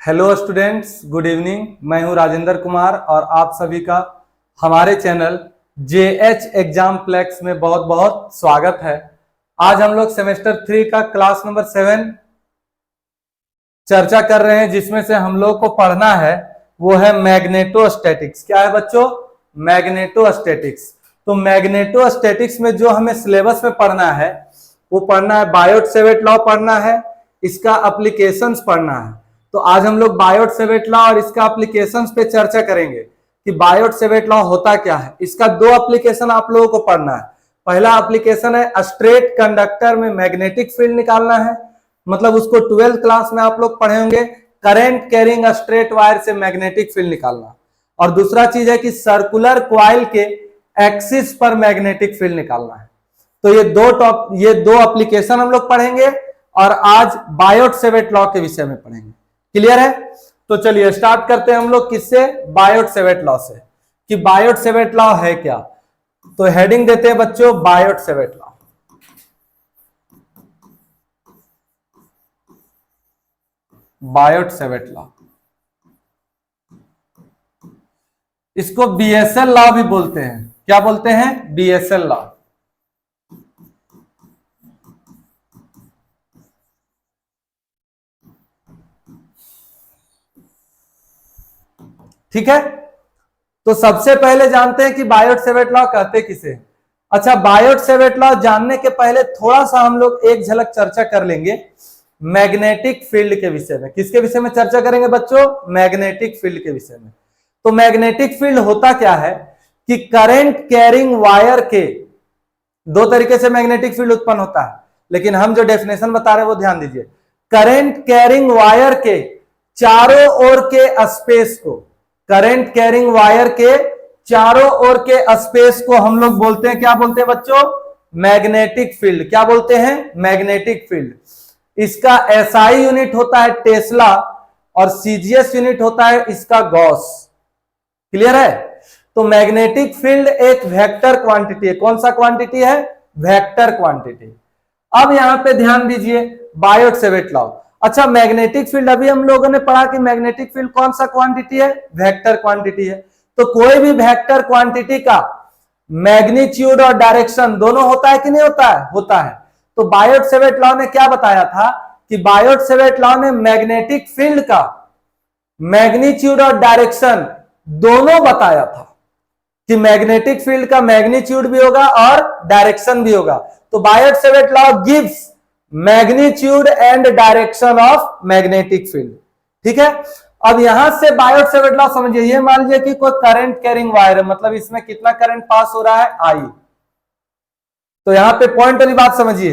Hello students, good evening. मैं हूं राजेंद्र कुमार और आप सभी का हमारे चैनल JH एग्जाम प्लेक्स में बहुत बहुत स्वागत है। आज हम लोग सेमेस्टर 3 का क्लास नंबर 7 चर्चा कर रहे हैं, जिसमें से हम लोग को पढ़ना है वो है मैग्नेटोस्टैटिक्स। क्या है बच्चों? मैग्नेटोस्टैटिक्स। तो मैग्नेटोस्टैटिक्स में जो हमें सिलेबस में पढ़ना है वो पढ़ना है बायोट-सेवर्ट लॉ पढ़ना है, इसका एप्लीकेशंस पढ़ना है। तो आज हम लोग बायोट-सेवर्ट लॉ और इसका एप्लीकेशंस पे चर्चा करेंगे कि बायोट-सेवर्ट लॉ होता क्या है। इसका दो एप्लीकेशन आप लोगों को पढ़ना है। पहला एप्लीकेशन है स्ट्रेट कंडक्टर में मैग्नेटिक फील्ड निकालना है, मतलब उसको 12th क्लास में आप लोग पढ़े होंगे, करंट कैरिंग स्ट्रेट वायर से मैग्नेटिक फील्ड निकालना। और दूसरा चीज है कि सर्कुलर कॉइल के एक्सिस पर मैग्नेटिक फील्ड निकालना है। तो ये दो एप्लीकेशन हम लोग पढ़ेंगे और आज बायोट-सेवर्ट लॉ के विषय में पढ़ेंगे। क्लियर है? तो चलिए स्टार्ट करते हैं हम लोग किससे? बायोट-सेवर्ट लॉ से। कि बायोट-सेवर्ट लॉ है क्या, तो हेडिंग देते हैं बच्चों बायोट-सेवर्ट लॉ। बायोट-सेवर्ट लॉ, इसको BSL लॉ भी बोलते हैं। क्या बोलते हैं? BSL law. ठीक है, तो सबसे पहले जानते हैं कि बायोट-सेवर्ट लॉ कहते किसे। अच्छा, बायोट-सेवर्ट लॉ जानने के पहले थोड़ा सा हम लोग एक झलक चर्चा कर लेंगे मैग्नेटिक फील्ड के विषय में। किसके विषय में चर्चा करेंगे बच्चों? मैग्नेटिक फील्ड के विषय में। तो मैग्नेटिक फील्ड होता क्या है कि करंट कैरिंग वायर के दो तरीके से मैग्नेटिक फील्ड उत्पन्न होता है, लेकिन हम जो डेफिनेशन बता रहे हैं वो ध्यान दीजिए। करंट कैरिंग वायर के चारों ओर के स्पेस को, करंट कैरिंग वायर के चारों ओर के स्पेस को हम लोग बोलते हैं, क्या बोलते हैं बच्चों? Magnetic field. क्या बोलते हैं? Magnetic field. इसका SI यूनिट होता है टेस्ला और CGS यूनिट होता है इसका गॉस। क्लियर है? तो मैग्नेटिक फील्ड एक वेक्टर क्वांटिटी है। कौन सा क्वांटिटी है? Vector quantity. अब यहां पे ध्यान दीजिए बायोट-सेवर्ट लॉ। अच्छा, मैग्नेटिक फील्ड अभी हम लोगों ने पढ़ा कि मैग्नेटिक फील्ड कौन सा क्वांटिटी है? वेक्टर क्वांटिटी है। तो कोई भी वेक्टर क्वांटिटी का मैग्नीट्यूड और डायरेक्शन दोनों होता है कि नहीं होता है? होता है। तो बायोट-सेवर्ट लॉ ने क्या बताया था कि बायोट-सेवर्ट लॉ ने मैग्नेटिक फील्ड का मैग्नीट्यूड और डायरेक्शन दोनों बताया था कि मैग्नेटिक फील्ड का मैग्नीट्यूड भी होगा और डायरेक्शन भी होगा। तो Biot-Savart law gives magnitude and direction of magnetic field. ठीक है, अब यहां से बायोट-सेवर्ट लॉ समझिए। ये मान लीजिए कि कोई करंट कैरिंग वायर है, मतलब इसमें कितना करंट पास हो रहा है? I। तो यहां पे पॉइंट वाली बात समझिए।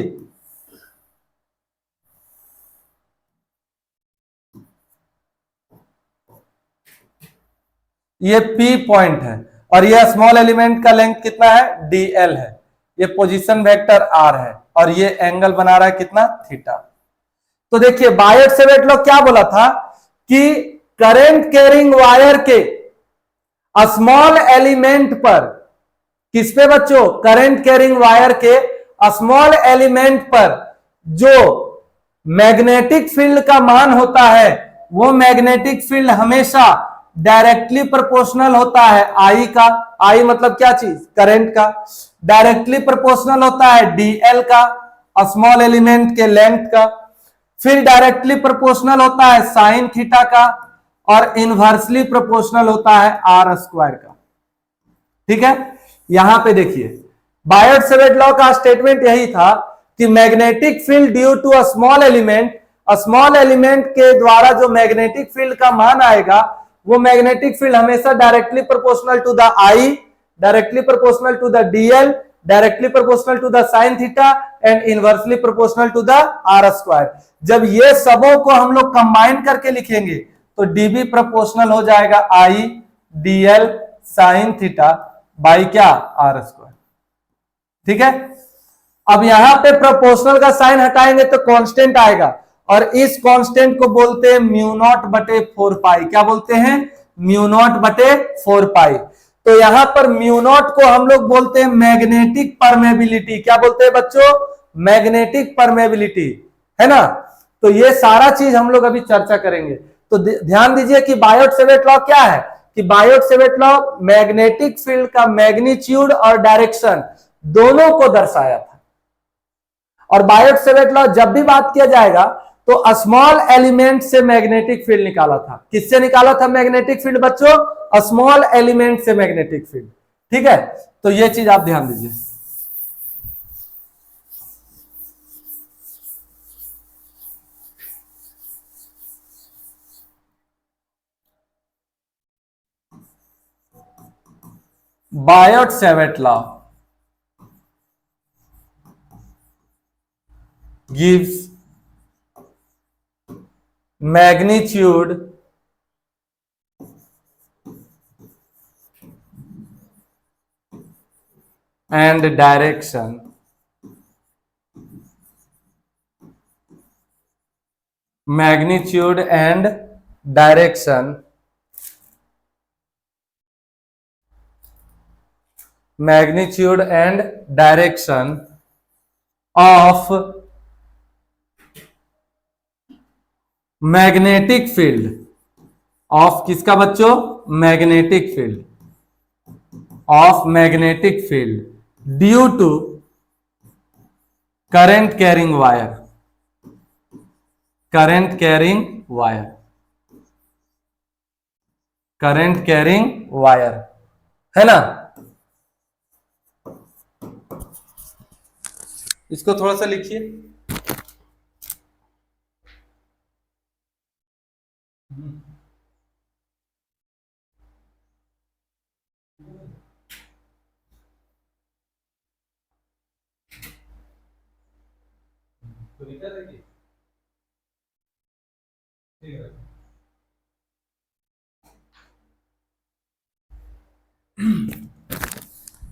ये P पॉइंट है और ये स्मॉल एलिमेंट का लेंथ कितना है? DL है। ये पोजीशन वेक्टर R है और ये एंगल बना रहा है कितना? थीटा। तो देखिए बायोट-सेवर्ट लॉ क्या बोला था कि करंट कैरिंग वायर के स्मॉल एलिमेंट पर, किस पे बच्चों? करंट कैरिंग वायर के स्मॉल एलिमेंट पर जो मैग्नेटिक फील्ड का मान होता है वो मैग्नेटिक फील्ड हमेशा डायरेक्टली प्रोपोर्शनल होता है I का। I मतलब क्या चीज? करंट का। डायरेक्टली प्रोपोर्शनल होता है DL का, स्मॉल एलिमेंट के लेंथ का। फिर डायरेक्टली प्रोपोर्शनल होता है साइन थीटा का और इनवर्सली प्रोपोर्शनल होता है R स्क्वायर का। ठीक है, यहां पे देखिए बायोट-सेवर्ट लॉ का स्टेटमेंट यही था कि magnetic field due to a small element के द्वारा जो मैग्नेटिक फील्ड का मान आएगा वो मैग्नेटिक फील्ड हमेशा directly proportional to the I, directly proportional to the DL, directly proportional to the sine theta and inversely proportional to the R square. जब ये सबों को हम लोग कंबाइन करके लिखेंगे तो DB प्रोपोर्शनल हो जाएगा I DL sign theta by क्या? R square. ठीक है, अब यहां पे प्रोपोर्शनल का साइन हटाएंगे तो कांस्टेंट आएगा और इस कांस्टेंट को बोलते हैं म्यू नॉट बटे 4 पाई। क्या बोलते हैं? म्यू नॉट बटे 4 पाई। तो यहां पर म्यू नॉट को हम लोग बोलते हैं मैग्नेटिक परमेबिलिटी। क्या बोलते हैं बच्चों? मैग्नेटिक परमेबिलिटी, है ना। तो ये सारा चीज हम लोग अभी चर्चा करेंगे। तो ध्यान दीजिए कि बायोट सेवर्ट लॉ क्या है कि Biot Savart law magnetic field का मैग्नीट्यूड और डायरेक्शन दोनों को दर्शाया था। और बायोट सेवर्ट लॉ जब भी बात किया जाएगा तो स्मॉल एलिमेंट से मैग्नेटिक फील्ड निकाला था। किससे निकाला था मैग्नेटिक फील्ड बच्चों? स्मॉल एलिमेंट से मैग्नेटिक फील्ड। ठीक है, तो यह चीज आप ध्यान दीजिए। Biot Savart law gives magnitude and direction magnitude and direction magnitude and direction of magnetic field of किसका बच्चों? Magnetic field of magnetic field due to current carrying wire, current carrying wire, current carrying wire, है ना। इसको थोड़ा सा लिखिए।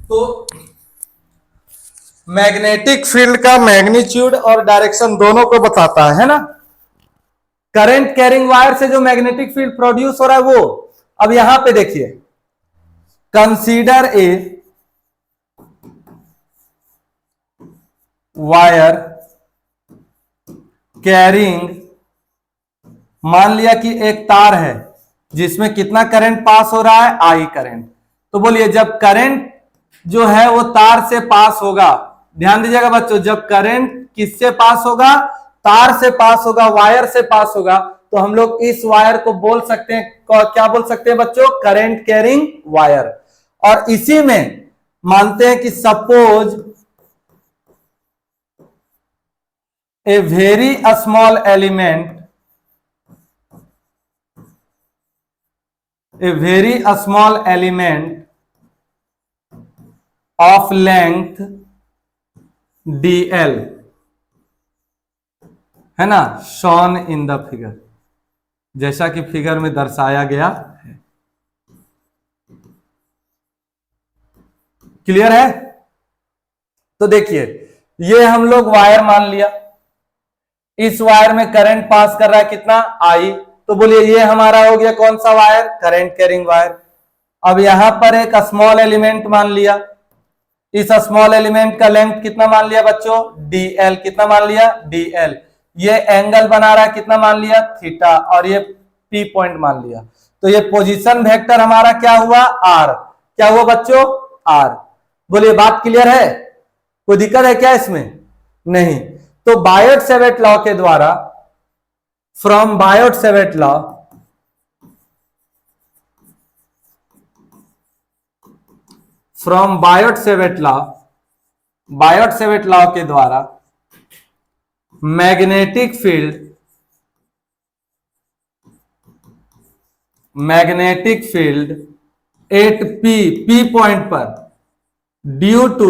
तो magnetic field का मैग्नीट्यूड और डायरेक्शन दोनों को बताता है ना। करंट कैरिंग वायर से जो मैग्नेटिक फील्ड प्रोड्यूस हो रहा है वो, अब यहां पे देखिए, कंसीडर ए वायर कैरिंग, मान लिया कि एक तार है जिसमें कितना करंट पास हो रहा है? I current. तो बोलिए जब करंट जो है वो तार से पास होगा, ध्यान दीजिएगा बच्चों, जब करंट किससे पास होगा? तार से पास होगा, वायर से पास होगा, तो हम लोग इस वायर को बोल सकते हैं, क्या बोल सकते हैं बच्चों? Current carrying wire. और इसी में मानते हैं कि suppose a very small element, a very small element of length dl, है ना, shown in the figure, जैसा कि फिगर में दर्शाया गया है। क्लियर है? तो देखिए, ये हम लोग वायर मान लिया, इस वायर में करंट पास कर रहा है कितना? आई। तो बोलिए ये हमारा हो गया कौन सा वायर? Current carrying wire. अब यहां पर एक स्मॉल एलिमेंट मान लिया, इस स्मॉल एलिमेंट का लेंथ कितना मान लिया बच्चों? डीएल। कितना मान लिया? डीएल। ये एंगल बना रहा है कितना मान लिया? थीटा। और ये पी पॉइंट मान लिया। तो ये पोजीशन वेक्टर हमारा क्या हुआ? आर। क्या हुआ बच्चों? आर। बोलिए बात क्लियर है? कोई दिक्कत है क्या इसमें? नहीं। तो बायोट सेवर्ट लॉ के द्वारा, from Biot-Savart law, from Biot-Savart law, Biot-Savart law के द्वारा magnetic field, magnetic field at P point पर ड्यू टू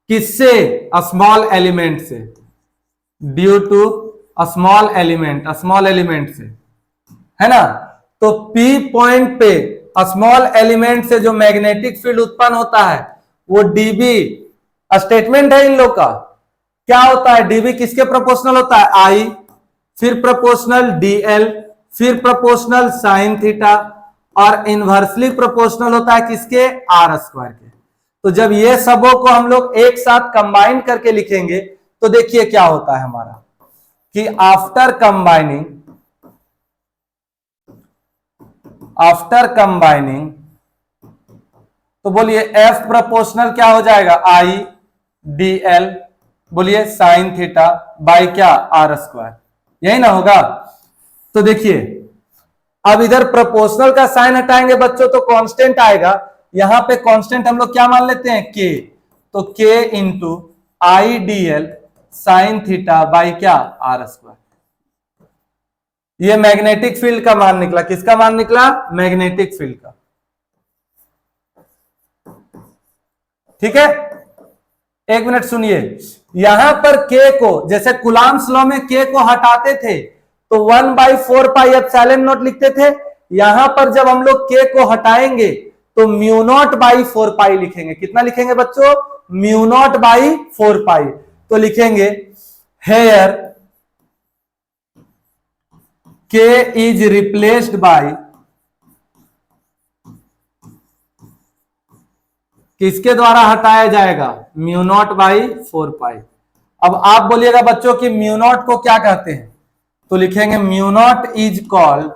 किससे? स्मॉल एलिमेंट से, ड्यू टू स्मॉल एलिमेंट से, है ना। तो पी पॉइंट पे स्मॉल एलिमेंट से जो मैग्नेटिक फील्ड उत्पन्न होता है वो डीबी, स्टेटमेंट है इन लोग का, क्या होता है? डीबी किसके प्रोपोर्शनल होता है? आई, फिर प्रोपोर्शनल डीएल, फिर प्रोपोर्शनल साइन थीटा, और इनवर्सली प्रोपोर्शनल होता है किसके? आर स्क्वायर के। तो जब ये सबों को हम लोग एक साथ कंबाइन करके लिखेंगे तो देखिए क्या होता है हमारा, कि आफ्टर कंबाइनिंग आफ्टर कंबाइनिंग, तो बोलिए एफ प्रोपोर्शनल क्या हो जाएगा, आई डी एल, बोलिए साइन थीटा बाई क्या, आर स्क्वायर, यही ना होगा। तो देखिए अब इधर प्रोपोर्शनल का साइन हटाएंगे बच्चों तो कांस्टेंट आएगा, यहां पे कांस्टेंट हम लोग क्या मान लेते हैं, के, तो के into I D L sine theta by क्या, आर स्क्वायर। ये मैग्नेटिक फील्ड का मान निकला, किसका मान निकला, मैग्नेटिक फील्ड का। ठीक है, एक मिनट सुनिए, यहां पर के को जैसे कुलाम्स लॉ में के को हटाते थे तो 1/4 पाई एप्सिलॉन नॉट लिखते थे, यहां पर जब हम लोग के को हटाएंगे तो म्यू नॉट बाई 4 पाई लिखेंगे। कितना लिखेंगे बच्चों, म्यू नॉट बाई 4 पाई। तो लिखेंगे हेयर के इज रिप्लेस्ड बाई, किसके द्वारा हटाया जाएगा, म्यू नॉट बाई 4 पाई। अब आप बोलिएगा बच्चों कि म्यू नॉट को क्या कहते हैं, तो लिखेंगे mu naught is called,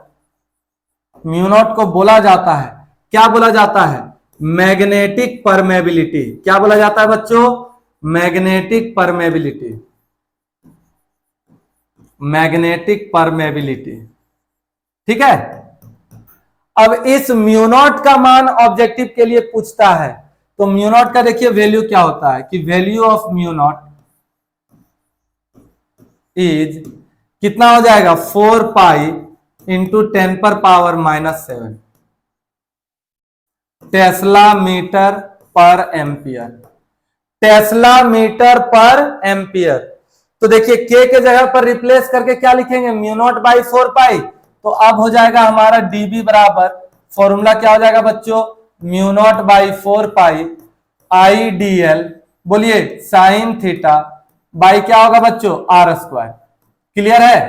mu naught को बोला जाता है, क्या बोला जाता है, मैग्नेटिक परमेबिलिटी। क्या बोला जाता है बच्चों, मैग्नेटिक परमेबिलिटी, मैग्नेटिक परमेबिलिटी। ठीक है, अब इस म्यू नॉट का मान ऑब्जेक्टिव के लिए पूछता है, तो म्यू नॉट का देखिए वैल्यू क्या होता है कि value of mu naught is कितना हो जाएगा, 4 पाई इंटू 10⁻⁻⁷ टेस्ला मीटर पर एम्पियर, टेस्ला मीटर पर एम्पियर। तो देखिए के जगह पर रिप्लेस करके क्या लिखेंगे, म्यू नॉट बाई 4 पाई, तो अब हो जाएगा हमारा डीबी बराबर, फॉर्मूला क्या हो जाएगा बच्चों, mu naught by 4 pi I D L, बोलिए साइन थीटा बाई क्या होगा बच्चों, आर स्क्वायर। क्लियर है,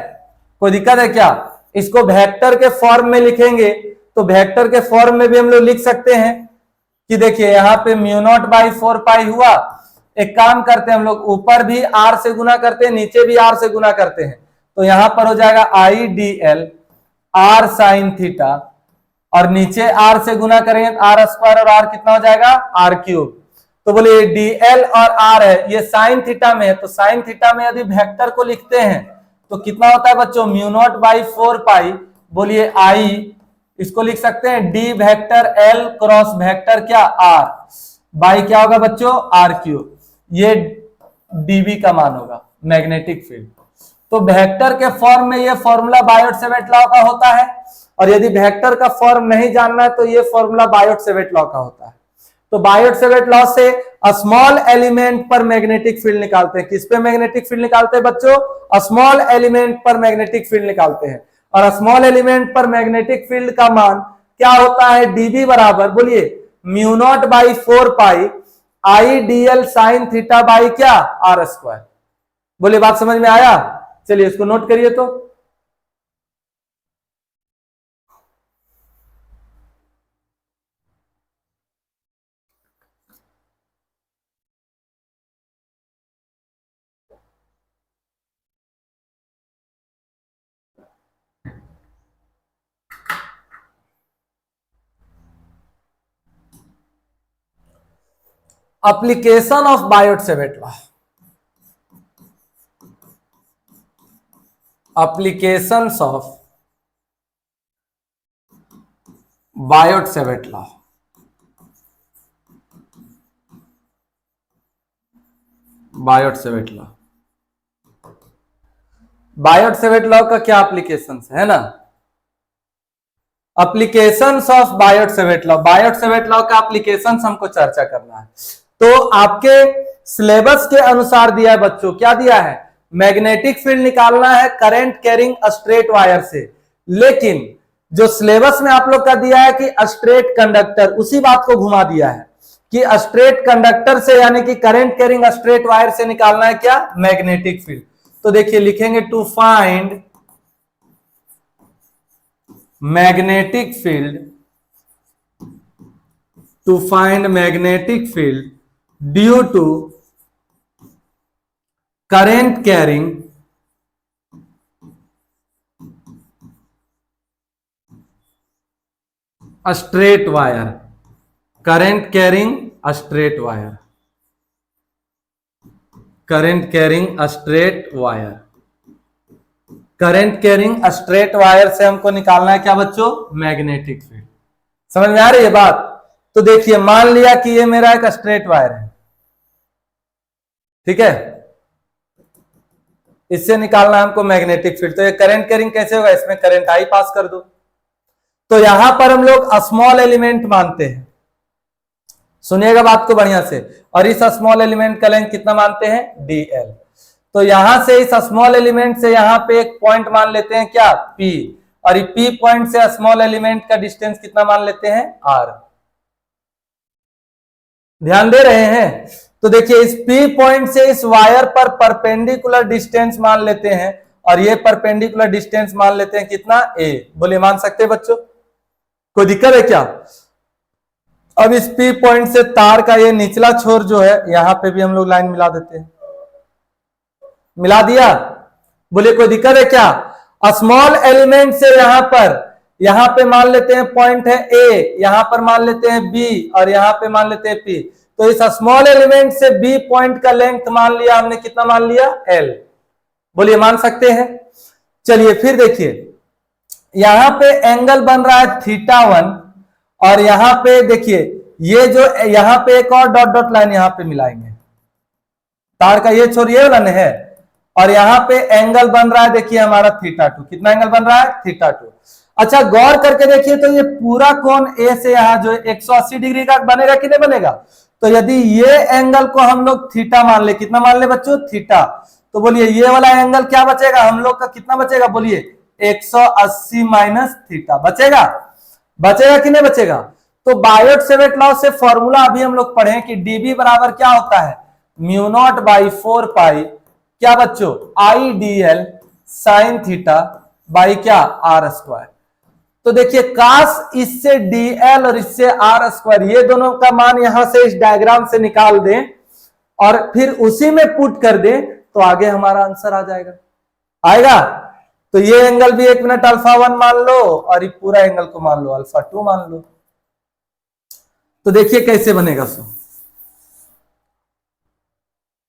कोई दिक्कत है क्या, इसको वेक्टर के फॉर्म में लिखेंगे तो वेक्टर के फॉर्म में भी हम लोग लिख सकते हैं कि देखिए यहां पे म्यू नॉट बाई 4 पाई हुआ, एक काम करते हैं हम लोग ऊपर भी आर से गुना करते हैं नीचे भी आर से गुना करते हैं, तो यहां पर हो जाएगा आई D L R sine theta, और नीचे आर से गुना करेंगे तो आर स्क्वायर और आर कितना हो जाएगा, आर क्यूब। तो बोलिए डी एल और आर है, ये साइन थीटा में है, तो साइन थीटा में यदि वेक्टर को लिखते हैं तो कितना होता है बच्चों, म्यू नॉट बाई 4 पाई, बोलिए आई, इसको लिख सकते हैं D vector L cross vector क्या, आर, बाई क्या होगा बच्चों, आर क्यूब। ये डीबी का मान होगा, मैग्नेटिक फील्ड। तो वेक्टर के फॉर्म में ये फॉर्मूला बायोट-सेवर्ट लॉ का होता है, और यदि वेक्टर का फॉर्म नहीं जानना है तो ये फॉर्मूला बायोट-सेवर्ट लॉ का होता है। तो बायोट-सेवर्ट लॉ से स्मॉल एलिमेंट पर मैग्नेटिक फील्ड निकालते हैं। किस पे मैग्नेटिक फील्ड निकालते हैं बच्चों, स्मॉल एलिमेंट पर मैग्नेटिक फील्ड निकालते हैं, और स्मॉल एलिमेंट पर मैग्नेटिक फील्ड का मान क्या होता है, डीबी बराबर, बोलिए mu not by 4 pi I D L sine theta by क्या, आर स्क्वायर। बोलिए बात समझ में आया, चलिए इसको नोट करिए। तो application of Biot-Savart law, applications of Biot-Savart law, Biot-Savart law, Biot-Savart law का क्या एप्लीकेशंस है ना, applications of Biot-Savart law, Biot-Savart law का एप्लीकेशंस हमको चर्चा करना है। तो आपके सिलेबस के अनुसार दिया है बच्चों, क्या दिया है, मैग्नेटिक फील्ड निकालना है करंट कैरिंग स्ट्रेट वायर से, लेकिन जो सिलेबस में आप लोग का दिया है कि स्ट्रेट कंडक्टर, उसी बात को घुमा दिया है कि स्ट्रेट कंडक्टर से यानी कि करंट कैरिंग स्ट्रेट वायर से निकालना है क्या, मैग्नेटिक फील्ड। तो देखिए लिखेंगे to find magnetic field, to find magnetic field due to current carrying a straight wire, current carrying a straight wire, current carrying a straight wire, current carrying straight wire से हमको निकालना है क्या बच्चों, magnetic field. समझ में आ रही है बात? तो देखिए मान लिया कि ये मेरा एक स्ट्रेट वायर है, ठीक है, इससे निकालना है हमको मैग्नेटिक फील्ड। तो ये करंट कैरिंग कैसे होगा, इसमें करंट आई पास कर दो। तो यहां पर हम लोग स्मॉल एलिमेंट मानते हैं, सुनिएगा बात को बढ़िया से, और इस स्मॉल एलिमेंट का लेंथ कितना मानते हैं, dl। तो यहां से इस स्मॉल एलिमेंट से यहां पे एक पॉइंट मान लेते हैं क्या, P, और P पॉइंट से स्मॉल एलिमेंट का डिस्टेंस कितना मान लेते हैं, R। ध्यान दे रहे हैं? तो देखिए इस P पॉइंट से इस वायर पर परपेंडिकुलर डिस्टेंस मान लेते हैं, और ये परपेंडिकुलर डिस्टेंस मान लेते हैं कितना, A। बोलिए मान सकते हैं बच्चों, कोई दिक्कत है क्या? अब इस P पॉइंट से तार का ये निचला छोर जो है, यहां पे भी हम लोग लाइन मिला देते हैं, मिला दिया। बोलिए कोई दिक्कत है क्या? स्मॉल एलिमेंट से यहां पे मान लेते हैं पॉइंट है A, यहां पर मान लेते हैं B, और यहां पे मान लेते हैं P। तो इस स्मॉल एलिमेंट से B पॉइंट का लेंथ मान लिया हमने, कितना मान लिया, L। बोलिए मान सकते हैं? चलिए फिर देखिए, यहां पे एंगल बन रहा है θ1, और यहां पे देखिए ये जो यहां पे एक और डॉट डॉट लाइन यहां पे मिलाएंगे, तार का ये छोर ये वाला है, और यहां पे एंगल बन रहा है देखिए हमारा θ2। कितना एंगल बन रहा है, θ2। अच्छा गौर करके देखिए, तो ये पूरा कोण A से यहां जो 180 डिग्री का बनेगा कि नहीं बनेगा? तो यदि ये एंगल को हम लोग थीटा मान ले, कितना मान ले बच्चों, थीटा, तो बोलिए ये वाला एंगल क्या बचेगा हम लोग का, कितना बचेगा, बोलिए 180 माइनस थीटा बचेगा। बचेगा कि नहीं बचेगा? तो बायोट-सेवर्ट लॉ से फॉर्मूला अभी हम लोग पढ़े कि dB बराबर क्या होता है, म्यू नॉट बाई 4 पाई क्या बच्चों, आई dl साइन थीटा बाई क्या, आर स्क्वायर। तो देखिए काश इससे dl और इससे आर स्क्वायर, ये दोनों का मान यहां से इस डायग्राम से निकाल दें और फिर उसी में पुट कर दें, तो आगे हमारा आंसर आ जाएगा, आएगा। तो ये एंगल भी 1 मिनट α1 मान लो, और ये पूरा एंगल को मान लो α2 मान लो। तो देखिए कैसे बनेगा सो,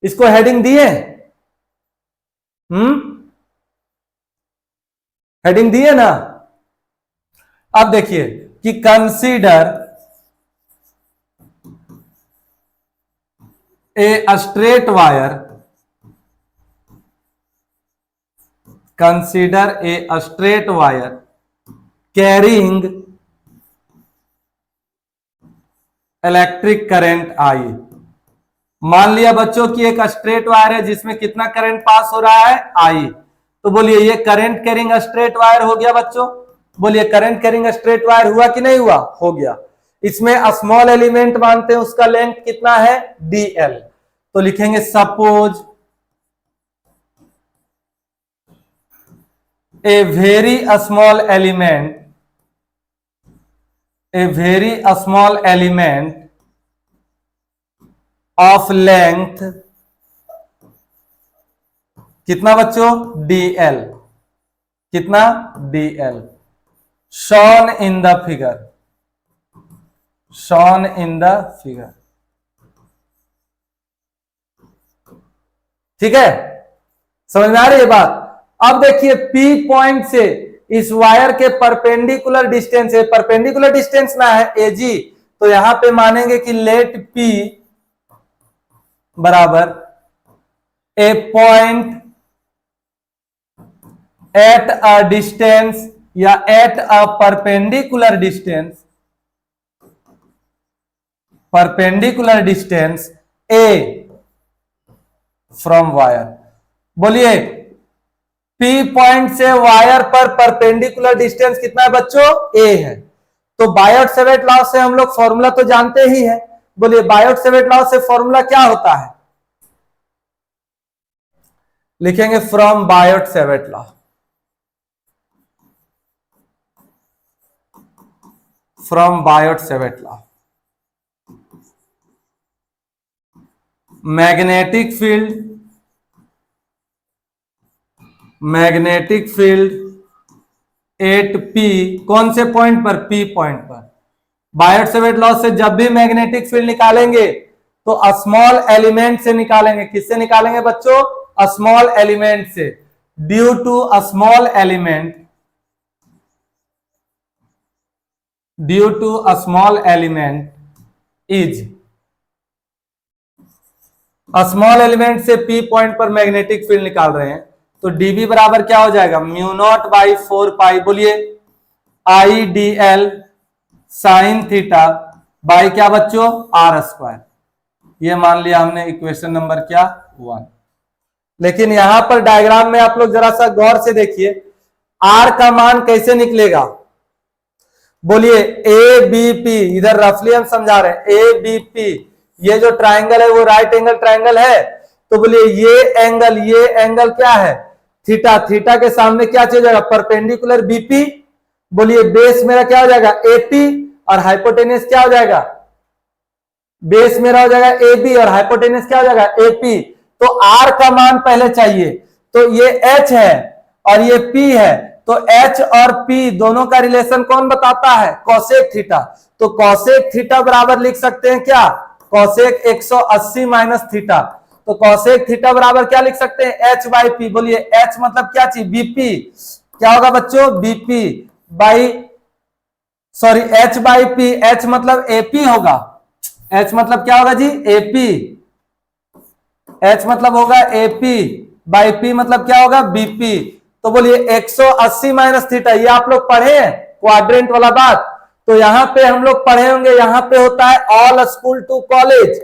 इसको हेडिंग दिए, हेडिंग दिए ना। अब देखिए कि consider a straight wire, consider a straight wire carrying electric current I. मान लिया बच्चों कि एक स्ट्रेट वायर है जिसमें कितना करंट पास हो रहा है, आई। तो बोलिए ये करंट कैरिंग स्ट्रेट वायर हो गया बच्चों। बोलिए करंट कैरिंग स्ट्रेट वायर हुआ कि नहीं हुआ, हो गया। इसमें स्मॉल एलिमेंट मानते हैं, उसका लेंथ कितना है, dl। तो लिखेंगे suppose a very small element, a very small element of length कितना बच्चों, dl, कितना, dl, shown in the figure, shown in the figure। ठीक है, समझ में आ रही है बात? अब देखिए P पॉइंट से इस वायर के परपेंडिकुलर डिस्टेंस है, परपेंडिकुलर डिस्टेंस ना है AG, तो यहां पे मानेंगे कि लेट P बराबर ए पॉइंट एट अ डिस्टेंस या at a perpendicular distance, perpendicular distance A from wire. बोलिए P पॉइंट से वायर पर परपेंडिकुलर डिस्टेंस कितना है बच्चों, A है। तो बायोट-सेवर्ट लॉ से हम लोग फॉर्मूला तो जानते ही हैं। बोलिए बायोट-सेवर्ट लॉ से फॉर्मूला क्या होता है, लिखेंगे from Biot-Savart law, from Biot-Savart law magnetic field, magnetic field at P, कौन से पॉइंट पर, P पॉइंट पर, बायोट सेवर्ट लॉ से जब भी मैग्नेटिक फील्ड निकालेंगे तो स्मॉल एलिमेंट से निकालेंगे। किससे निकालेंगे बच्चों? स्मॉल एलिमेंट से। Due to a small element, due to a small element is, small element से पी पॉइंट पर मैग्नेटिक फील्ड निकाल रहे हैं तो डीबी बराबर क्या हो जाएगा? म्यू नॉट बाई 4 पाई, बोलिए I D L sine theta by क्या बच्चों? R square. ये मान लिया हमने इक्वेशन नंबर क्या? 1। लेकिन यहां पर डायग्राम में आप लोग जरा सा गौर से देखिए, आर का मान कैसे निकलेगा? बोलिए ए बी पी, इधर रफली हम समझा रहे हैं, ए बी पी, ये जो ट्राइंगल है वो राइट एंगल ट्राइंगल है, तो बोलिए ये एंगल क्या है? थीटा। थीटा के सामने क्या चीज जाएगा? Perpendicular BP. बोलिए बेस मेरा क्या हो जाएगा? एपी, और हाइपोटेनियस क्या हो जाएगा? बेस मेरा हो जाएगा एबी और हाइपोटेनियस क्या हो जाएगा? एपी। तो आर का मान पहले चाहिए, तो ये एच है और ये पी है, तो एच और पी दोनों का रिलेशन कौन बताता है? Cosec theta. तो कॉसेक थीटा बराबर लिख सकते हैं क्या? Cosec 180 minus theta. तो कॉसेक थीटा बराबर क्या लिख सकते हैं? H by P. बोलिए एच मतलब क्या चीज? बीपी। क्या होगा बच्चों? BP by, sorry H by P, H मतलब एपी होगा। एच मतलब क्या होगा जी? एपी। एच मतलब होगा एपी बाई पी मतलब क्या होगा? बीपी। तो बोलिए 180 माइनस थीटा, ये आप लोग पढ़े हैं क्वाड्रेंट वाला बात, तो यहां पे हम लोग पढ़े होंगे, यहां पे होता है all school to college,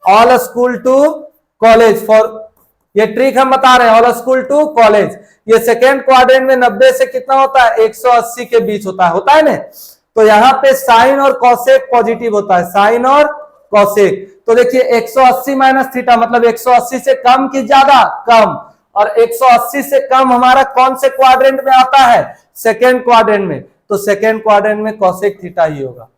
all school to college for, ये ट्रिक हम बता रहे हैं, ऑल स्कूल टू कॉलेज। ये सेकेंड क्वाड्रेंट में 90 से कितना होता है? 180 के बीच होता है ना। तो यहां पे साइन और कॉसेक पॉजिटिव होता है, साइन और कॉसेक। तो देखिए 180 माइनस थीटा मतलब 180 से कम कि ज्यादा? कम। और 180 से कम हमारा कौन से क्वाड्रेंट में आता है? सेकेंड क्वाड्रेंट में। तो सेकेंड क्वाड्रेंट में कॉसेक थीटा ही होगा।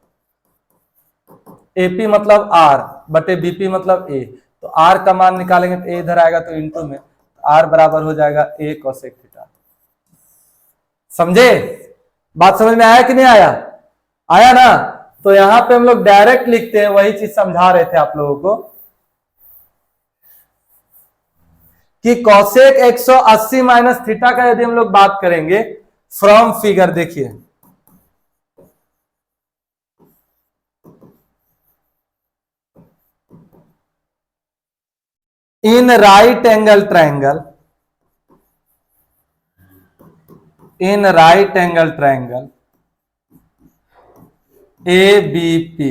एपी मतलब आर बटे बीपी मतलब ए। तो आर का मान निकालेंगे तो ए इधर आएगा तो इंटू में, आर बराबर हो जाएगा ए कॉसेक थीटा। समझे? बात समझ में आया कि नहीं आया? आया ना? तो यहां पे हम लोग डायरेक्ट लिखते हैं, वही चीज समझा रहे थे आप लोगों को कि कॉसेक 180 माइनस थीटा का यदि हम लोग बात करेंगे फ्रॉम फिगर, देखिए in right angle triangle, in right angle triangle A B P.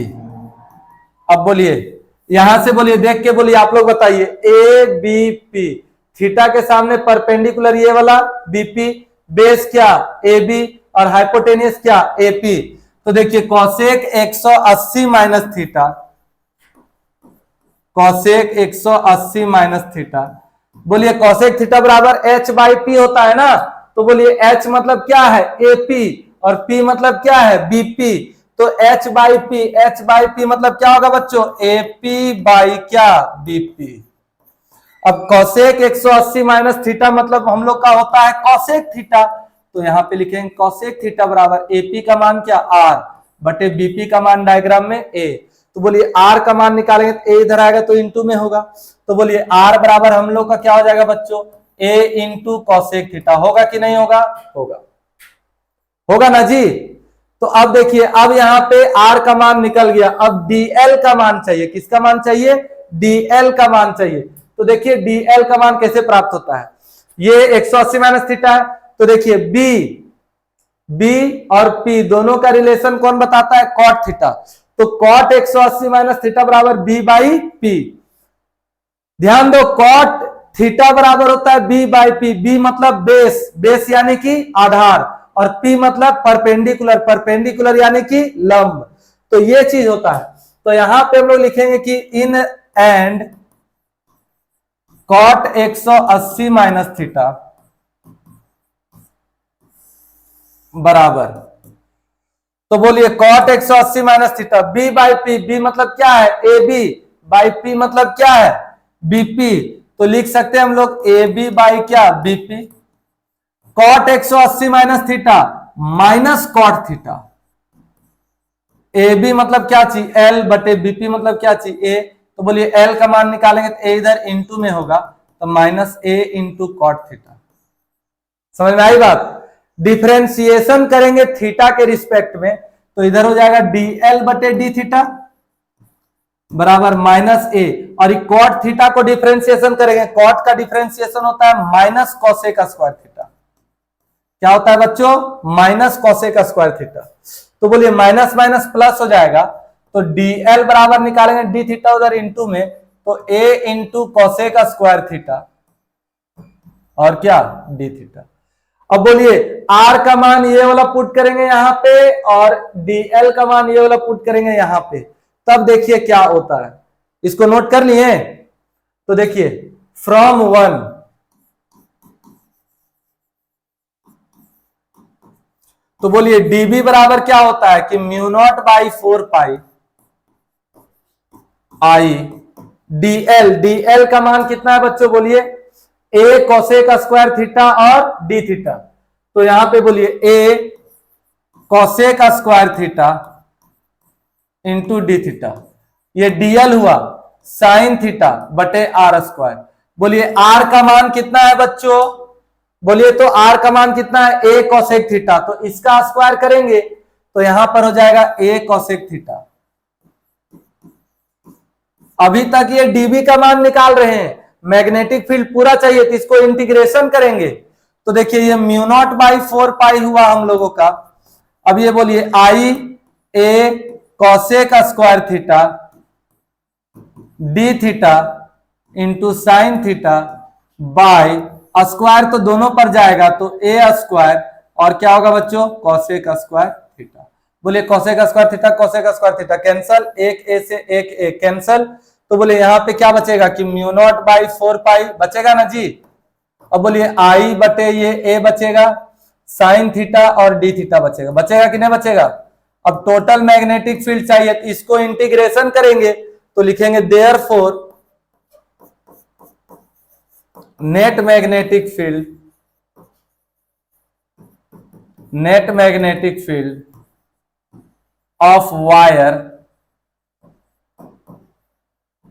अब बोलिए यहां से, बोलिए देख के बोलिए, आप लोग बताइए ए बी पी, थीटा के सामने परपेंडिकुलर ये वाला बीपी, बेस क्या? ए बी, और हाइपोटेनियस क्या? एपी। तो देखिए cosec 180 minus theta, cosec 180 minus theta, बोलिए कॉसेक थीटा बराबर एच बाई पी होता है ना। तो बोलिए एच मतलब क्या है? एपी, और पी मतलब क्या है? बीपी। तो H by P, H by P मतलब क्या होगा बच्चों? एपी बाई क्या? बीपी। अब कॉसेक 180 माइनस थीटा मतलब हम लोग का होता है कॉसेक थीटा, तो यहां पे लिखेंगे कॉसेक थीटा बराबर एपी का मान क्या? आर बटे बीपी का मान डायग्राम में ए। तो बोलिए आर का मान निकालेंगे तो ए इधर आएगा तो इंटू में होगा। तो बोलिए आर बराबर हम लोग का क्या हो जाएगा बच्चों? ए इंटू कॉसेक थीटा। होगा कि नहीं होगा? होगा, होगा ना जी। तो अब देखिए, अब यहां पे आर का मान निकल गया, अब डीएल का मान चाहिए। किसका मान चाहिए? डीएल का मान चाहिए। तो देखिए डीएल का मान कैसे प्राप्त होता है? ये 180 माइनस थीटा है, तो देखिए बी और पी दोनों का रिलेशन कौन बताता है? Cot theta. तो कॉट 180 माइनस थीटा बराबर बी बाई पी। ध्यान दो, कॉट थीटा बराबर होता है बी बाई पी। बी मतलब बेस, बेस यानी कि आधार, और पी मतलब परपेंडिकुलर, परपेंडिकुलर यानी कि लंब। तो ये चीज होता है। तो यहां पे हम लोग लिखेंगे कि in and cot 180 minus theta बराबर, तो बोलिए cot 180 minus theta B by P, B मतलब क्या है? ए बी, बाई पी मतलब क्या है? बीपी। तो लिख सकते हैं हम लोग ए बी बाई क्या? BP. Cot 180 minus theta minus cot theta, A B मतलब क्या चीज, एल बटे बीपी मतलब क्या चीज, ए। तो बोलिए एल का मान निकालेंगे तो ए इधर इंटू में होगा, तो माइनस ए इंटू कॉट थीटा। समझ में आई बात? डिफरेंशिएशन करेंगे थीटा के रिस्पेक्ट में, तो इधर हो जाएगा डी एल बटे डी थीटा बराबर माइनस ए, और कॉट थीटा को डिफरेंशिएशन करेंगे, कॉट का डिफरेंशिएशन होता है माइनस कॉसेक स्क्वायर थीटा। क्या होता है बच्चों? Minus cosec square theta. तो बोलिए माइनस माइनस प्लस हो जाएगा, तो डी एल बराबर निकालेंगे डी थीटा उधर इंटू में, तो ए इंटू कॉसेक स्क्वायर थीटा और क्या डी थीटा। अब बोलिए आर का मान ये वाला पुट करेंगे यहां पे, और डी एल का मान ये वाला पुट करेंगे यहां पे, तब देखिए क्या होता है। इसको नोट कर लिए? तो देखिए फ्रॉम 1 तो बोलिए डीबी बराबर क्या होता है कि mu not by 4 pi I D L. D L का मान कितना है बच्चों? बोलिए ए कॉसेक स्क्वायर थीटा और डी थीटा। तो यहां पे बोलिए A cosec square theta into D theta, ये डीएल हुआ साइन थीटा बटे आर स्क्वायर। बोलिए आर का मान कितना है बच्चों? बोलिए तो आर का मान कितना है? ए कॉसेक थीटा, तो इसका स्क्वायर करेंगे तो यहां पर हो जाएगा ए कॉसेक थीटा। अभी तक ये डीबी का मान निकाल रहे हैं, मैग्नेटिक फील्ड पूरा चाहिए तो इसको इंटीग्रेशन करेंगे, तो देखिए ये म्यू नॉट बाई 4 पाई हुआ हम लोगों का। अब ये बोलिए I A cosec square theta D theta into sine theta by square तो दोनों पर जाएगा, तो ए स्क्वायर और क्या होगा बच्चों? Cosec square theta. बोलिए cosec square theta cosec square theta cancel, एक ए से एक ए कैंसल, तो बोले यहां पे क्या बचेगा कि म्यू नॉट बाई 4 पाई बचेगा ना जी। अब बोलिए आई बटे ये ए बचेगा, साइन थीटा और डी थीटा बचेगा, बचेगा कि नहीं बचेगा? अब टोटल मैग्नेटिक फील्ड चाहिए तो इसको इंटीग्रेशन करेंगे, तो लिखेंगे therefore net magnetic field of wire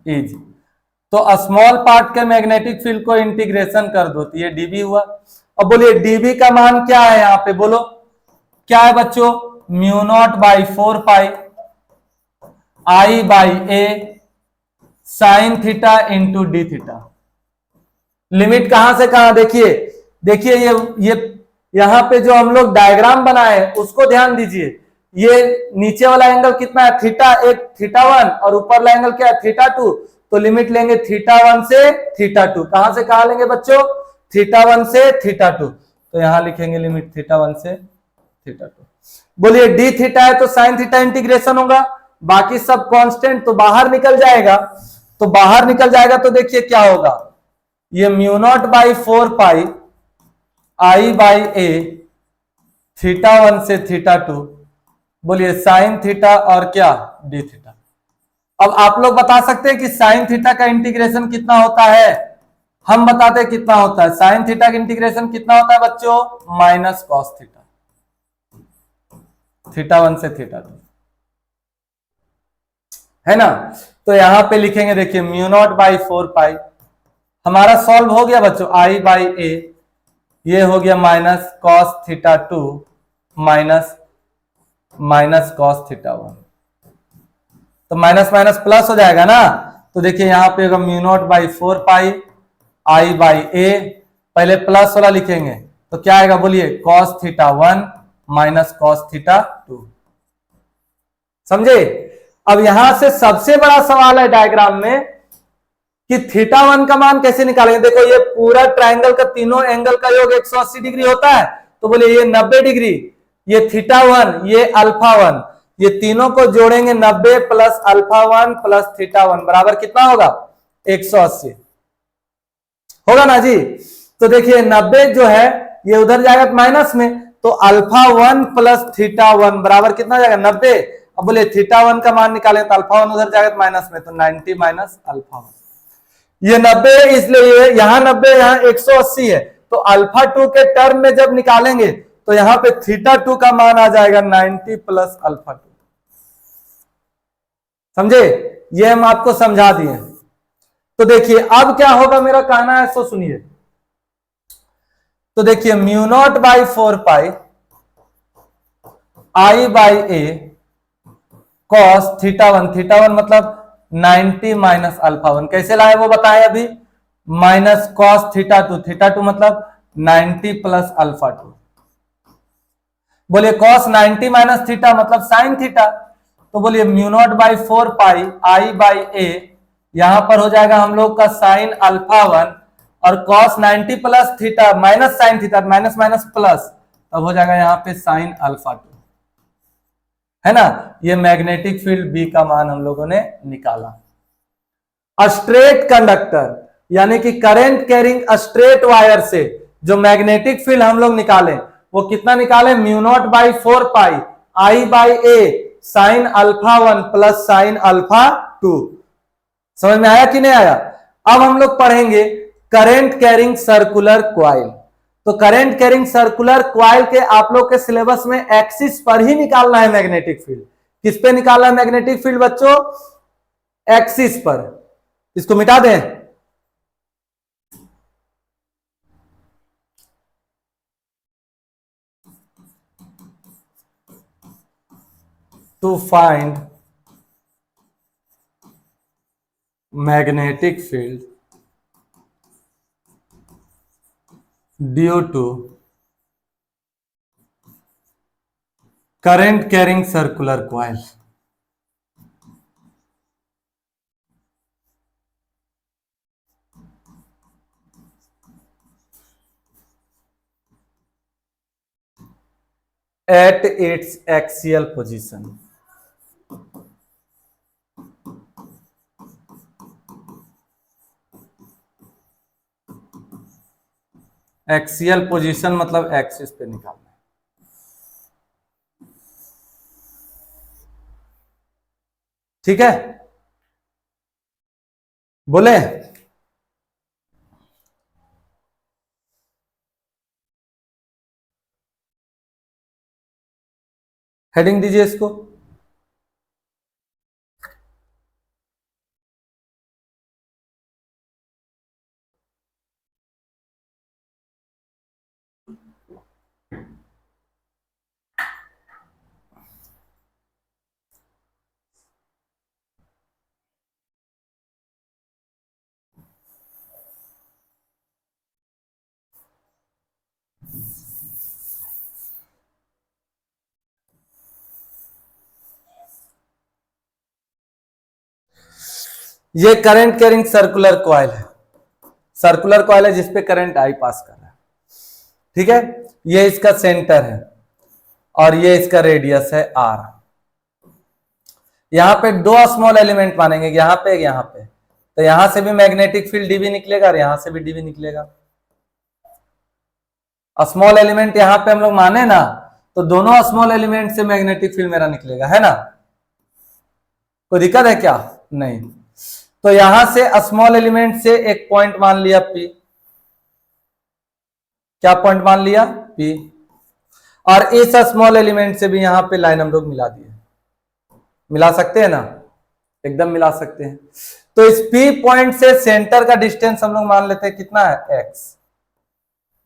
is. तो स्मॉल पार्ट के मैग्नेटिक फील्ड को इंटीग्रेशन कर दो, तो ये डीबी हुआ। अब बोलिए डीबी का मान क्या है यहां पे? बोलो क्या है बच्चों? Mu naught by 4 pi I by A sine theta into D theta. Limit कहां से कहां? देखिए देखिए ये यहां पे जो हम लोग डायग्राम बनाए उसको ध्यान दीजिए। ये नीचे वाला एंगल कितना है? थीटा 1 थीटा 1, और ऊपर वाला एंगल क्या है? थीटा 2। तो लिमिट लेंगे थीटा 1 से थीटा 2। कहां से कहां लेंगे बच्चों? थीटा 1 से थीटा 2। तो यहां लिखेंगे लिमिट थीटा 1 से थीटा 2। बोलिए डी थीटा है तो साइन थीटा इंटीग्रेशन होगा, बाकी सब कांस्टेंट तो बाहर निकल जाएगा। तो बाहर निकल जाएगा तो देखिए क्या होगा, ये mu naught by 4 pi I by A theta 1 से थीटा 2, बोलिए साइन थीटा और क्या डी थीटा। अब आप लोग बता सकते हैं कि साइन थीटा का इंटीग्रेशन कितना होता है? हम बताते हैं कितना होता है। साइन थीटा का इंटीग्रेशन कितना होता है बच्चों? माइनस कॉस थीटा, थीटा 1 से थीटा 2, है ना। तो यहां पे लिखेंगे देखिए म्यू नॉट बाई 4 पाई, हमारा सॉल्व हो गया बच्चों, आई बाई ए, ये हो गया minus cos theta 2 minus cos theta 1, तो माइनस माइनस प्लस हो जाएगा ना। तो देखिए यहां पे होगा mu not by 4 pi I by A, पहले प्लस वाला लिखेंगे तो क्या आएगा? बोलिए cos theta 1 minus cos theta 2। समझे? अब यहां से सबसे बड़ा सवाल है डायग्राम में कि थीटा 1 का मान कैसे निकालेंगे। देखो ये पूरा ट्रायंगल का तीनों एंगल का योग 180 डिग्री होता है, तो बोले ये 90 डिग्री, ये थीटा 1, ये अल्फा 1, ये तीनों को जोड़ेंगे 90 प्लस अल्फा 1 प्लस थीटा 1 बराबर कितना होगा? 180 होगा ना जी। तो देखिए 90 जो है ये उधर जाएगा माइनस में, तो अल्फा 1 प्लस थीटा 1 बराबर कितना जाएगा? 90। अब बोले थीटा 1 का मान निकाले तो अल्फा 1 उधर जाएगा माइनस में, तो 90 माइनस अल्फा 1, ये 90 इसलिए यहाँ 90 यहाँ 180 है, तो अल्फा 2 के टर्म में जब निकालेंगे तो यहाँ पे थीटा 2 का मान आ जाएगा 90 प्लस अल्फा 2। समझे, ये हम आपको समझा दिए। तो देखिए अब क्या होगा, मेरा कहना है सो सुनिए। तो देखिए mu not by 4 pi I by A cos theta one मतलब 90 माइनस अल्फा वन। कैसे लाए वो बताए अभी, माइनस कॉस थीटा टू मतलब 90 प्लस अल्फा टू। बोलिए कॉस 90 माइनस थीटा मतलब साइन थीटा। तो बोलिए mu not by 4 pi I by a, यहां पर हो जाएगा हम लोग का साइन अल्फा वन, और cos 90 plus theta minus sine theta, minus minus plus, तब हो जाएगा यहाँ पे साइन अल्फा टू, है ना। ये मैग्नेटिक फील्ड बी का मान हम लोगों ने निकाला। स्ट्रेट कंडक्टर यानी कि करंट कैरिंग स्ट्रेट वायर से जो मैग्नेटिक फील्ड हम लोग निकाले वो कितना निकाले, mu naught by 4 pi I by A sign alpha one plus sine alpha two. समझ में आया कि नहीं आया। अब हम लोग पढ़ेंगे करंट कैरिंग सर्कुलर क्वाइल। तो करंट कैरिंग सर्कुलर क्वाइल के आप लोग के सिलेबस में एक्सिस पर ही निकालना है मैग्नेटिक फील्ड। किस पे निकालना है मैग्नेटिक फील्ड बच्चों, एक्सिस पर। इसको मिटा दें। To find magnetic field due to current carrying circular coil. at its axial position। Axial position मतलब एक्सिस पे निकालना है। ठीक है, बोले हेडिंग दीजिए इसको। ये करंट कैरिंग सर्कुलर कॉइल है, सर्कुलर कॉइल है जिसपे करंट आई पास कर रहा है। ठीक है, ये इसका सेंटर है और ये इसका रेडियस है आर। यहां पे दो स्मॉल एलिमेंट मानेंगे, यहां पे यहां पे, तो यहां से भी मैग्नेटिक फील्ड डीबी निकलेगा और यहां से भी डीबी निकलेगा। स्मॉल एलिमेंट यहां पे हम लोग माने ना, तो दोनों स्मॉल एलिमेंट से मैग्नेटिक फील्ड मेरा निकलेगा, है ना। कोई दिक्कत है क्या, नहीं। तो यहां से स्मॉल एलिमेंट से एक पॉइंट मान लिया पी, क्या पॉइंट मान लिया पी, और इस स्मॉल एलिमेंट से भी यहां पे लाइन हम लोग मिला दिए। मिला सकते हैं ना, एकदम मिला सकते हैं। तो इस पी पॉइंट से सेंटर का डिस्टेंस हम लोग मान लेते हैं कितना है, एक्स।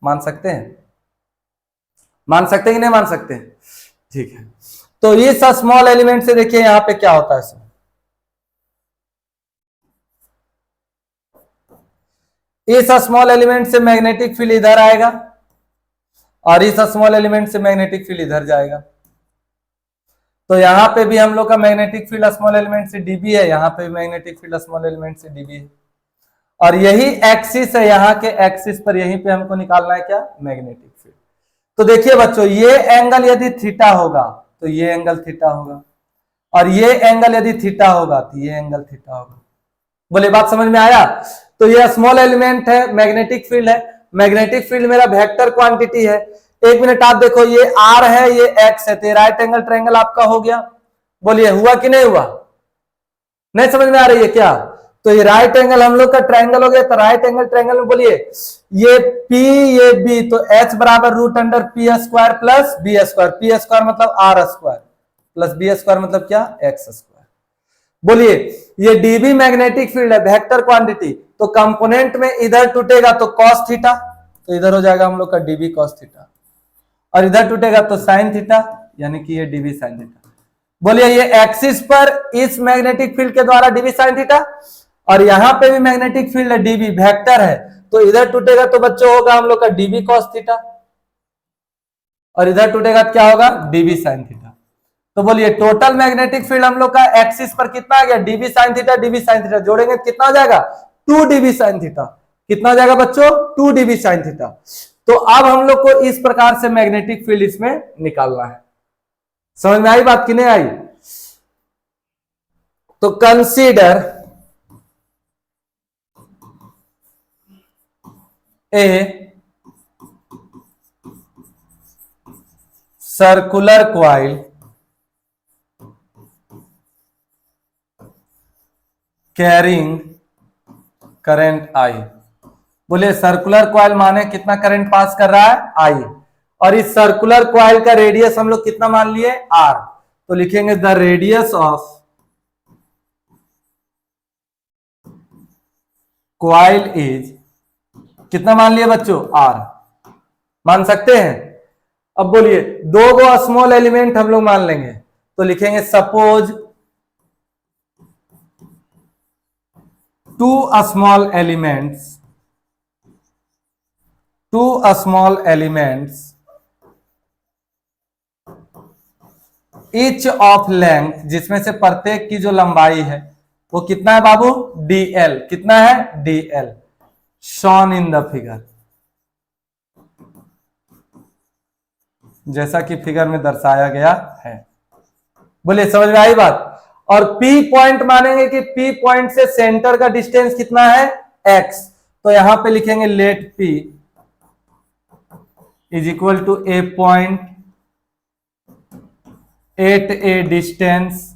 मान सकते हैं, मान सकते हैं कि नहीं मान सकते, ठीक है। तो इस स्मॉल एलिमेंट से देखिए यहां पे क्या होता है, इस स्मॉल एलिमेंट से मैग्नेटिक फील्ड इधर आएगा और इस स्मॉल एलिमेंट से मैग्नेटिक फील्ड इधर जाएगा। तो यहां पे भी हम लोग का मैग्नेटिक फील्ड स्मॉल एलिमेंट से डीबी है, यहां पे भी मैग्नेटिक फील्ड स्मॉल एलिमेंट से डीबी है, और यही एक्सिस है, यहां के एक्सिस पर यहीं पे हमको निकालना है क्या, मैग्नेटिक फील्ड। तो देखिए बच्चों, ये एंगल यदि थीटा होगा तो ये एंगल थीटा होगा, और ये एंगल यदि थीटा होगा तो ये एंगल थीटा होगा। बोले बात समझ में आया। तो ये स्मॉल एलिमेंट है, मैग्नेटिक फील्ड है, मैग्नेटिक फील्ड मेरा वेक्टर क्वांटिटी है। एक मिनट आप देखो, ये आर है, ये एक्स है, तो राइट एंगल ट्रायंगल आपका हो गया। बोलिए हुआ कि नहीं हुआ, नहीं समझ में आ रही है क्या। तो ये राइट एंगल हम लोग का ट्रायंगल हो गया। तो राइट एंगल ट्रायंगल में बोलिए ये पी ये बी, तो एच बराबर root under P square plus B square, P square मतलब R square plus B square मतलब क्या, एक्स स्क्वायर। बोलिए ये डीबी मैग्नेटिक फील्ड है, वेक्टर क्वांटिटी, तो कंपोनेंट में इधर टूटेगा तो कॉस थीटा, तो इधर हो जाएगा हम लोग का डीबी कॉस थीटा, और इधर टूटेगा तो साइन थीटा, यानी कि ये डीबी साइन थीटा। बोलिए ये एक्सिस पर इस मैग्नेटिक फील्ड के द्वारा डीबी साइन थीटा, और यहां पे भी मैग्नेटिक फील्ड है, डीबी वेक्टर है, तो इधर टूटेगा तो बच्चों होगा हम लोग का डीबी कॉस थीटा, और इधर टूटेगा तो क्या होगा डीबी साइन थीटा। तो बोलिए टोटल मैग्नेटिक फील्ड हम लोग का एक्सिस पर कितना आ गया, dB sine theta, dB sine theta जोड़ेंगे कितना हो जाएगा 2 डीबी साइन थीटा। कितना हो जाएगा बच्चों 2 डीबी साइन थीटा। तो अब हम लोग को इस प्रकार से मैग्नेटिक फील्ड इसमें निकालना है। समझ में आई बात कि नहीं आई? तो consider a circular coil carrying current I. बोले सर्कुलर कॉइल माने कितना करंट पास कर रहा है आई, और इस सर्कुलर कॉइल का रेडियस हम लोग कितना मान लिए आर, तो लिखेंगे the radius of coil is कितना मान लिए बच्चों आर, मान सकते हैं। अब बोलिए दो गो स्मॉल एलिमेंट हम लोग मान लेंगे, तो लिखेंगे suppose two small elements each of length, जिसमें से प्रत्येक की जो लंबाई है वो कितना है बाबू dl, कितना है dl, shown in the figure, जैसा कि फिगर में दर्शाया गया है। बोलिए समझ में आई बात? और P पॉइंट मानेंगे कि P पॉइंट से सेंटर का डिस्टेंस कितना है x, तो यहां पे लिखेंगे let P is equal to a point at a distance,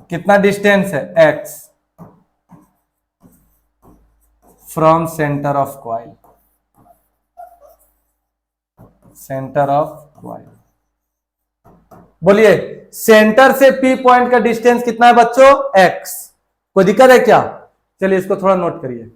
कितना डिस्टेंस है x from centre of coil, centre of coil. बोलिए सेंटर से P पॉइंट का डिस्टेंस कितना है बच्चों x, कोई दिक्कत है क्या? चलिए इसको थोड़ा नोट करिए।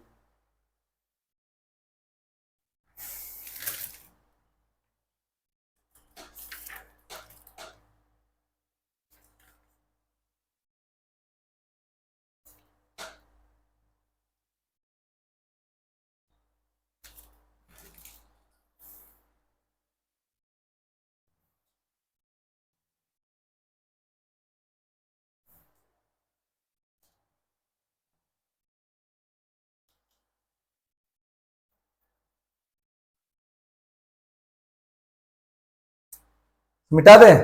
मिटा दें,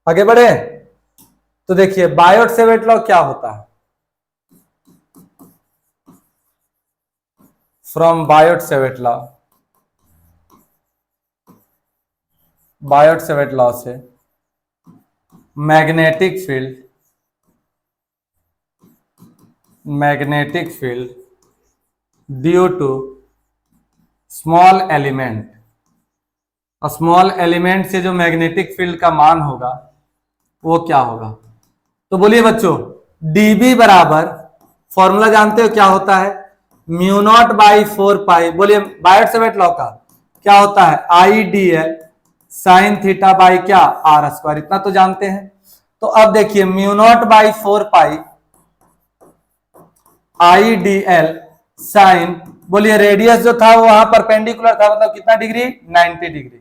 आगे बढ़े। तो देखिए बायोट सेवेट लॉ क्या होता है, from Biot Savart law, Biot Savart law से magnetic field due to small element, small element से जो मैग्नेटिक फील्ड का मान होगा वो क्या होगा। तो बोलिए बच्चों dB बराबर फॉर्मूला जानते हो क्या होता है, म्यू नॉट बाई 4 पाई, बोलिए बायोट सेवेट लॉ का क्या होता है I D L sine theta by क्या आर स्क्वायर, इतना तो जानते हैं। तो अब देखिए mu not by 4 pi I D L sine, बोलिए रेडियस जो था वो वहां परपेंडिकुलर था, मतलब कितना डिग्री 90 डिग्री,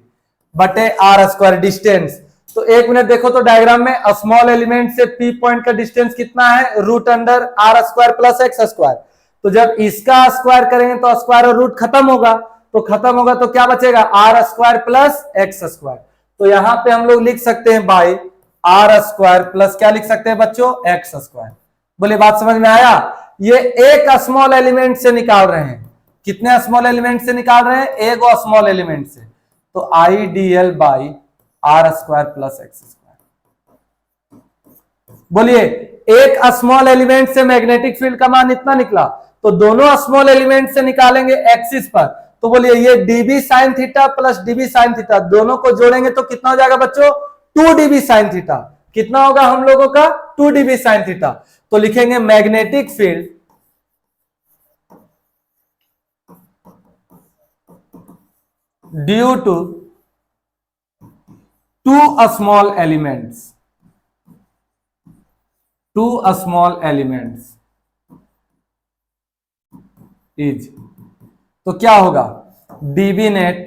बटे आर स्क्वायर डिस्टेंस। तो एक मिनट देखो तो डायग्राम में स्मॉल एलिमेंट से P पॉइंट का डिस्टेंस कितना है root under R square plus x square. तो जब इसका स्क्वायर करेंगे तो स्क्वायर और रूट खत्म होगा, तो खत्म होगा तो क्या बचेगा R square plus x square. तो यहां पे हम लोग लिख सकते हैं बाई आर स्क्वायर प्लस क्या लिख सकते हैं बच्चों एक्स स्क्वायर। बोले बात समझ में आया? ये एक स्मॉल एलिमेंट से निकाल रहे हैं, कितने स्मॉल एलिमेंट से निकाल रहे हैं एक स्मॉल एलिमेंट से, तो I D L by R square plus x square. बोलिए एक स्मॉल एलिमेंट से मैग्नेटिक फील्ड का मान इतना निकला, तो दोनों स्मॉल एलिमेंट से निकालेंगे एक्सिस पर, तो बोलिए ये dB sine theta plus dB sine theta दोनों को जोड़ेंगे तो कितना हो जाएगा बच्चों 2 डीबी साइन थीटा। कितना होगा हम लोगों का 2 dB साइन थीटा। तो लिखेंगे magnetic field due to 2 small elements, 2 small elements is, तो क्या होगा dB net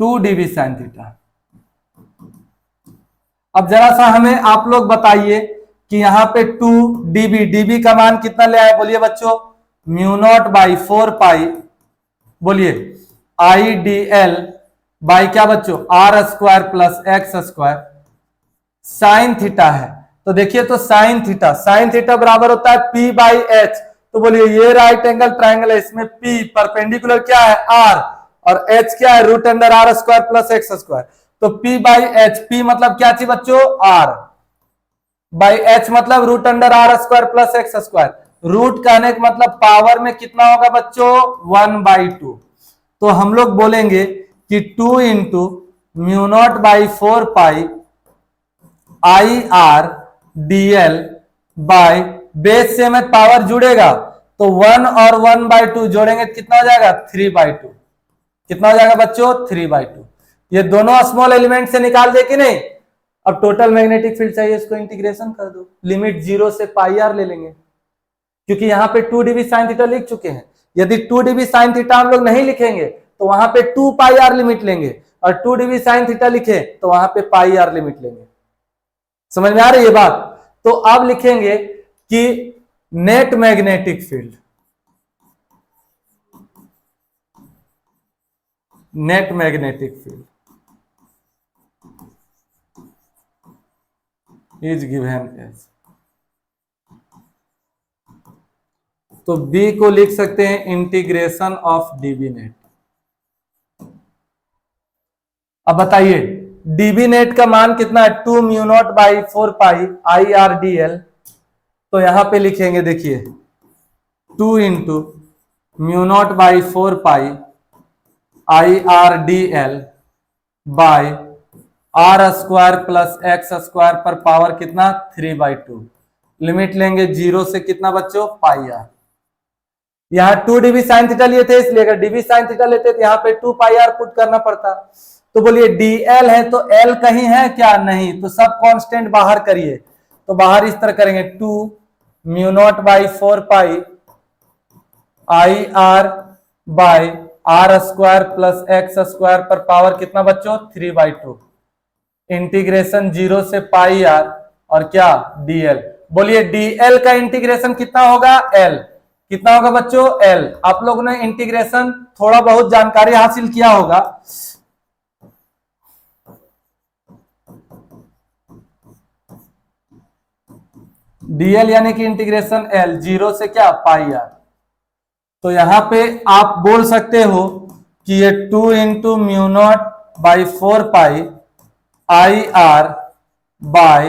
2 dB sine theta. अब जरा सा हमें आप लोग बताइए कि यहां पे 2 dB, dB का मान कितना ले आए बोलिए बच्चों, म्यू नॉट बाई 4 पाई, बोलिए IDL बाई क्या बच्चों, R square plus x square sine theta है। तो देखिए तो साइन थीटा बराबर होता है P बाई एच। तो बोलिए ये राइट एंगल ट्राइंगल है, इसमें P परपेंडिकुलर क्या है R, और H क्या है root under R square plus x square. तो P बाई एच, P मतलब क्या चीज बच्चों R, बाई एच मतलब root under R square plus x square. Root कहने का मतलब पावर में कितना होगा बच्चों 1/2। तो हम लोग बोलेंगे कि 2 into mu not by 4 pi IR DL by base से में पावर जुड़ेगा तो 1 और 1/2 जोड़ेंगे तो कितना हो जाएगा 3/2। कितना हो जाएगा बच्चों 3/2। ये दोनों स्मॉल एलिमेंट से निकाल दे कि नहीं। अब टोटल मैग्नेटिक फील्ड चाहिए, इसको इंटीग्रेशन कर दो, लिमिट 0 से पाई आर ले लेंगे, क्योंकि यहां पे 2 dB साइन थीटा लिख चुके हैं। यदि 2 dB साइन थीटा हम लोग नहीं लिखेंगे तो वहां पे 2 पाई आर लिमिट लेंगे, और 2 dB साइन थीटा लिखे तो वहां पे पाई आर लिमिट लेंगे। समझ में आ रही है बात। तो अब लिखेंगे कि net magnetic field, net magnetic field is given as, तो बी को लिख सकते हैं इंटीग्रेशन ऑफ डीबी नेट। अब बताइए डीबी नेट का मान कितना है 2 mu not by 4 pi IRDL। तो यहां पे लिखेंगे देखिए 2 into mu not by 4 pi IRDL by R square plus x square पर पावर कितना 3/2। लिमिट लेंगे 0 से कितना बच्चों पाई आर। यहाँ 2 dB साइन थीटा लिए थे, इसलिए अगर dB साइन थीटा लेते तो यहाँ पे 2 पाई आर पुट करना पड़ता। तो बोलिए DL है तो L कहीं है क्या, नहीं, तो सब कांस्टेंट बाहर करिए। तो बाहर इस तरह करेंगे 2 mu not by 4 pi IR by R square plus x square पर पावर कितना बच्चों 3/2। इंटीग्रेशन 0 से पाई आर और क्या DL। बोलिए DL का इंटीग्रेशन कितना होगा L, कितना होगा बच्चों L। आप लोगों ने इंटीग्रेशन थोड़ा बहुत जानकारी हासिल किया होगा। DL यानी कि इंटीग्रेशन L 0 से क्या पाई आर। तो यहां पे आप बोल सकते हो कि ये 2 into mu not by 4 pi IR by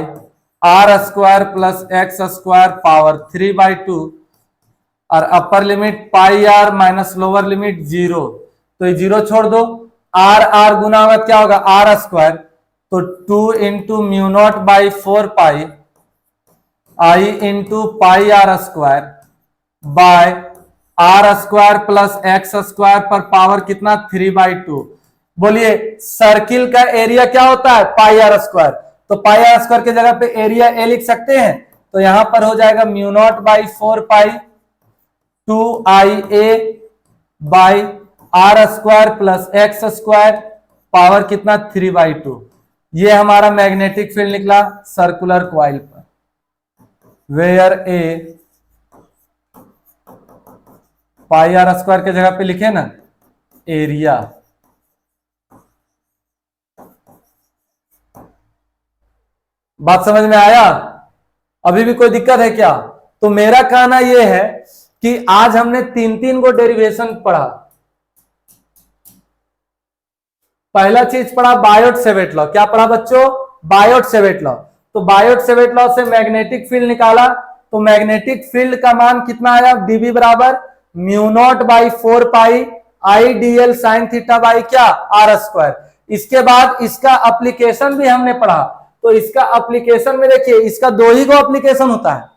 R square plus x square power 3/2 और upper limit pi R minus lower limit 0। तो ये 0 छोड़ दो, आर गुना में क्या होगा आर स्क्वायर। तो 2 into mu not by 4 pi I into pi R square by R square plus x square पर पावर कितना 3/2। बोलिए सर्किल का एरिया क्या होता है पाई आर स्क्वायर। तो पाई आर स्क्वायर की जगह पे एरिया ए लिख सकते हैं। तो यहां पर हो जाएगा mu not by 4 pi 2IA by R square plus x square power कितना 3/2। ये हमारा मैग्नेटिक फील्ड निकला सर्कुलर कॉइल पर, where A pi R square के जगह पे लिखे ना एरिया। बात समझ में आया, अभी भी कोई दिक्कत है क्या। तो मेरा कहना यह है कि आज हमने 3 को डेरिवेशन पढ़ा। पहला चीज पढ़ा बायोट-सेवर्ट लॉ। क्या पढ़ा बच्चों बायोट-सेवर्ट लॉ। तो बायोट-सेवर्ट लॉ से मैग्नेटिक फील्ड निकाला। तो मैग्नेटिक फील्ड का मान कितना आया डीबी बराबर mu naught by 4 pi IDL sign theta by क्या आर स्क्वायर। इसके बाद इसका एप्लीकेशन भी हमने पढ़ा। तो इसका एप्लीकेशन में देखिए इसका दो ही को एप्लीकेशन होता है।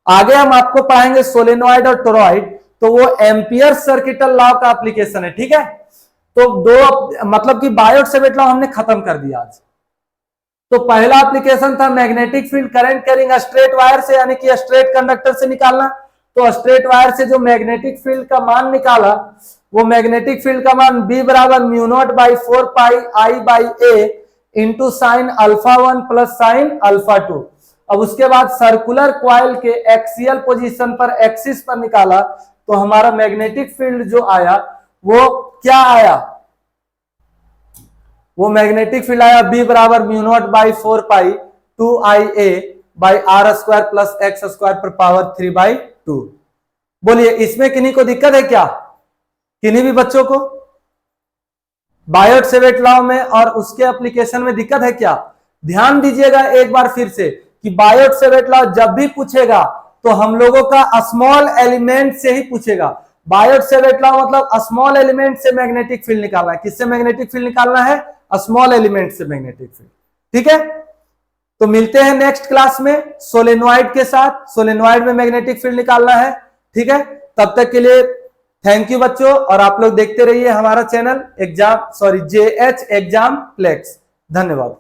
आगे हम आपको पढ़ाएंगे सोलेनॉइड और टोरॉइड, तो वो एम्पियर सर्किटल लॉ का एप्लीकेशन है, ठीक है। तो दो मतलब कि बायोट सेवेट लॉ हमने खत्म कर दिया आज। तो पहला एप्लीकेशन था magnetic field current carrying straight wire से, यानी कि स्ट्रेट कंडक्टर से निकालना। तो स्ट्रेट वायर से जो मैग्नेटिक फील्ड का मान निकाला, वो मैग्नेटिक फील्ड का मान B बराबर mu naught by 4 pi I by A into sine alpha 1 plus sine alpha 2। अब उसके बाद सर्कुलर क्वाइल के एक्सियल पोजीशन पर एक्सिस पर निकाला, तो हमारा मैग्नेटिक फील्ड जो आया वो क्या आया, वो मैग्नेटिक फील्ड आया B बराबर mu naught by 4 pi 2IA by R square plus x square पर पावर 3 बाई 2। बोलिए इसमें किन्हीं को दिक्कत है क्या, किन्हीं भी बच्चों को बायोट सेवेट लॉ में और उसके एप्लीकेशन में दिक्कत है क्या? ध्यान दीजिएगा एक बार फिर से कि बायोट सेवेट लॉ जब भी पूछेगा तो हम लोगों का स्मॉल एलिमेंट से ही पूछेगा। बायोट सेवेट लॉ मतलब स्मॉल एलिमेंट से मैग्नेटिक फील्ड निकालना है। किससे मैग्नेटिक फील्ड निकालना है? स्मॉल एलिमेंट से मैग्नेटिक फील्ड, ठीक है। तो मिलते हैं नेक्स्ट क्लास में सोलेनॉइड के साथ। सोलेनॉइड में मैग्नेटिक फील्ड निकालना है, ठीक है। तब तक के लिए थैंक यू बच्चों, और आप लोग देखते रहिए हमारा चैनल JH एग्जाम प्लेक्स। धन्यवाद।